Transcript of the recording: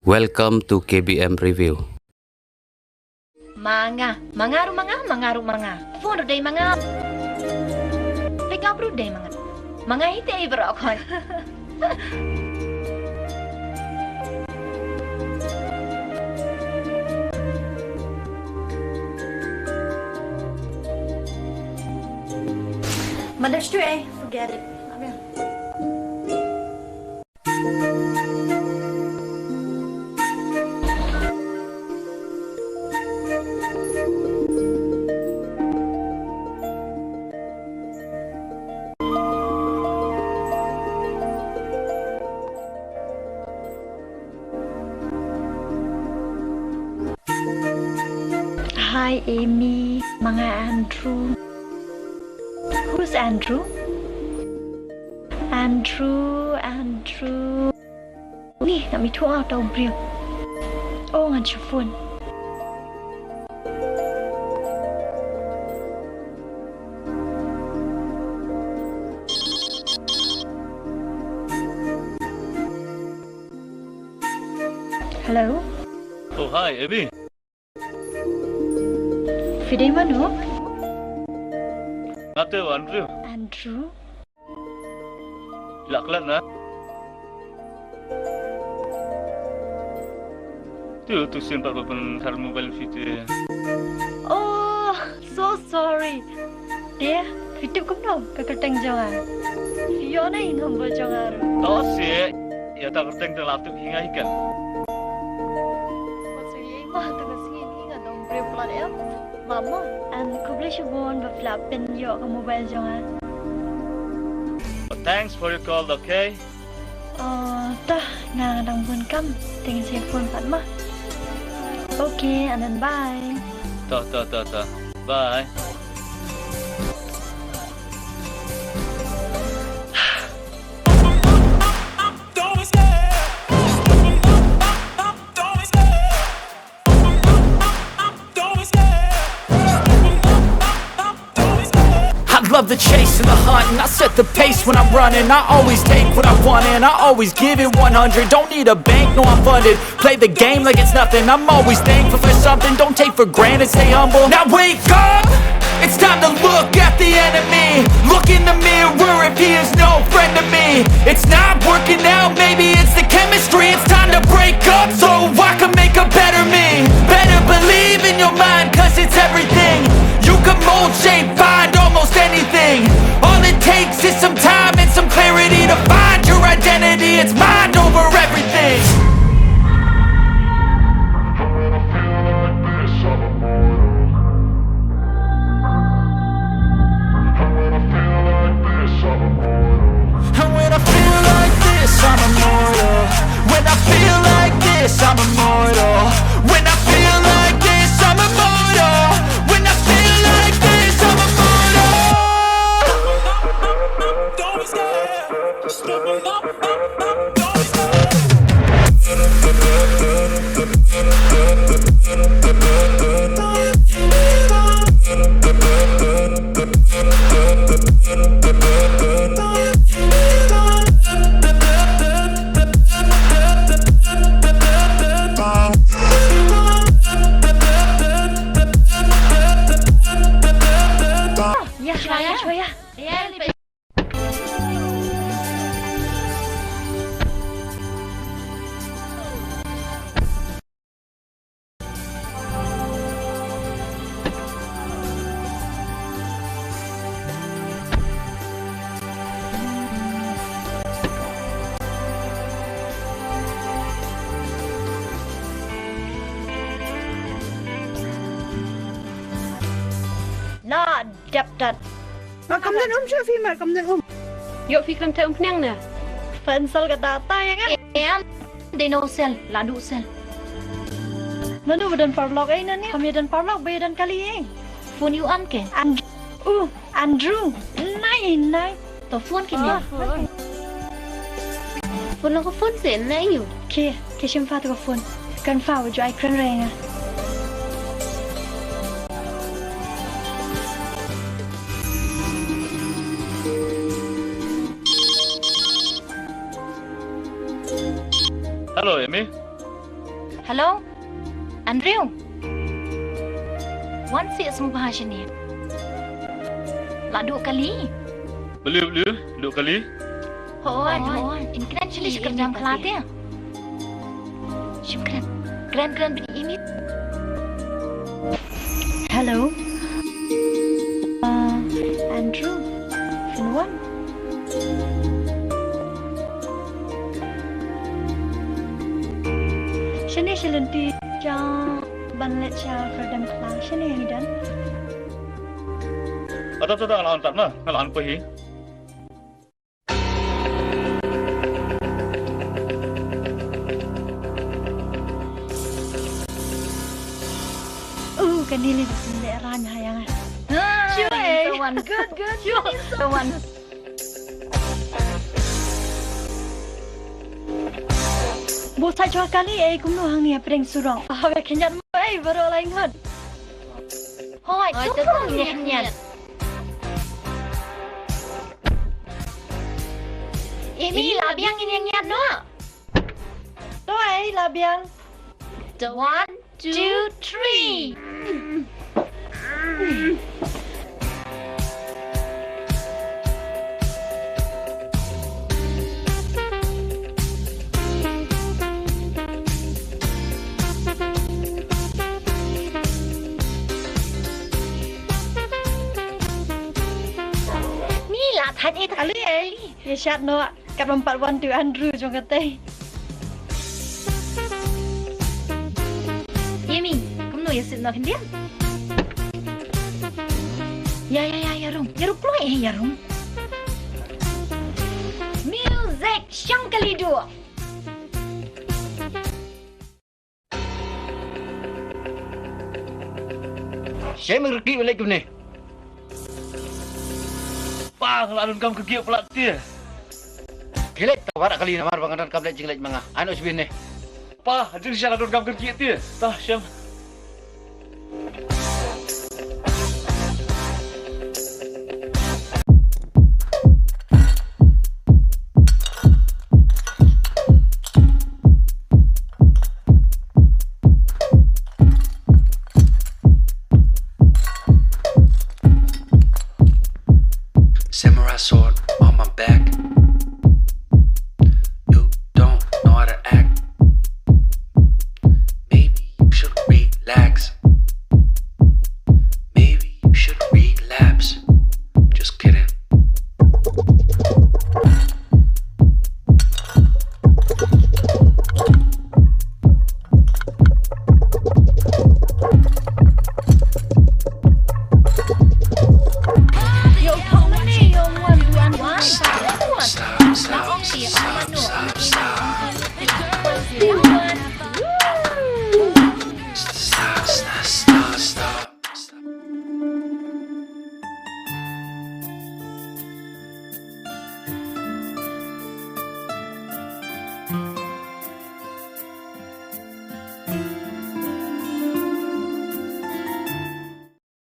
Welcome to KBM Review. Mga. Phone day mga. Pick up day mga. Mga hiti ay brokon. Mother's Day, forget it. Hi Amy, mga Andrew. Who's Andrew? Andrew. Nih, kami tua tau brio. Oh, ngan phone. Hello. Oh, hi, Abby. Fidei mano? Nate, Andrew. Andrew. Laklan na. Tu sin pa pun thar mobile fit. Oh, so sorry. Dia, fitip kum no, kakateng jangan. Fiona in humble jangan. Oh, si. Ya tak kerteng tu laptop hinga ikan. Maksud ye mah tengah sini ngan dong pre-plan ya. Mama, and kubli shubon baflap pen yo ke mobile jangan. Thanks for your call, okay? Tah, ngadang pun kam, tingin saya phone pat mah. Okay, and then bye. Ta. Bye. I love the chase and the hunt, and I set the pace when I'm running. I always take what I want and I always give it 100. Don't need a bank, no I'm funded. Play the game like it's nothing. I'm always thankful for something. Don't take for granted, stay humble. Now wake up, it's time to look at the enemy. Look in the mirror if he is no friend to me. It's not working out, maybe it's the chemistry. It's time to break up so I can make a better me. Better believe in your mind, cause it's everything. You can mold, shape, find almost anything. All it takes is some time and some clarity to find your identity. It's mind over everything. And when I feel like this, I'm immortal. When I feel like this, I'm immortal. When I feel like this, I'm immortal. When I feel like this, I'm immortal. Don't be scared. Just open up. Don't be Ya. Nah, dap. Cầm lên cho phim mà cầm lên Yo fikram ta umpnang na. Fansal ka data ya kan? Em, dino sel, ladu sel. Nanu badan parlog ay nani. Kami dan parlog badan kali eh. Phone you an ke? Andrew. Nai. To phone kini. Phone lang ko phone sen na iyo. Ke simpa to phone. Kan fa wo ai kran renga. Hello, Amy. Hello? Andrew? Wan si semua bahasa ni. Lah 2 kali. Boleh, 2 kali. Hoi. Inkran chili sekerjam kelatih. Syukran. Keren beri ini. Hello? Andrew? Finwan? Sini selenti jang banlet cha kerdam kelas sini hidan. Atau alaan tak na, alaan pahi. Kanili daerah yang. Sure. So one good. Sure. So one. Bosai jual kali kumno hang ni pering surau. Hawe kenyan mo baru lain hot. Hoi, tu nyan. Ini labiang ini nyan no. Toi labiang. 1, 2, 3. Ni lah tadi Ali. Ya syat no kat 4 tu Andrew jong kata. Yemi, kamu no yasin no kendiam. Ya Rum. Ya Rum keluar ya Rum. Music syang kali 2. Saya mengerti balik ke ni. Pang, lalu kamu kegiat pula dia. Kilat tak warak kali namar panganan kablet jinglet manga. Anu sebin ni. Pa, jadi siapa lalu kamu kegiat dia? Tah, Syam.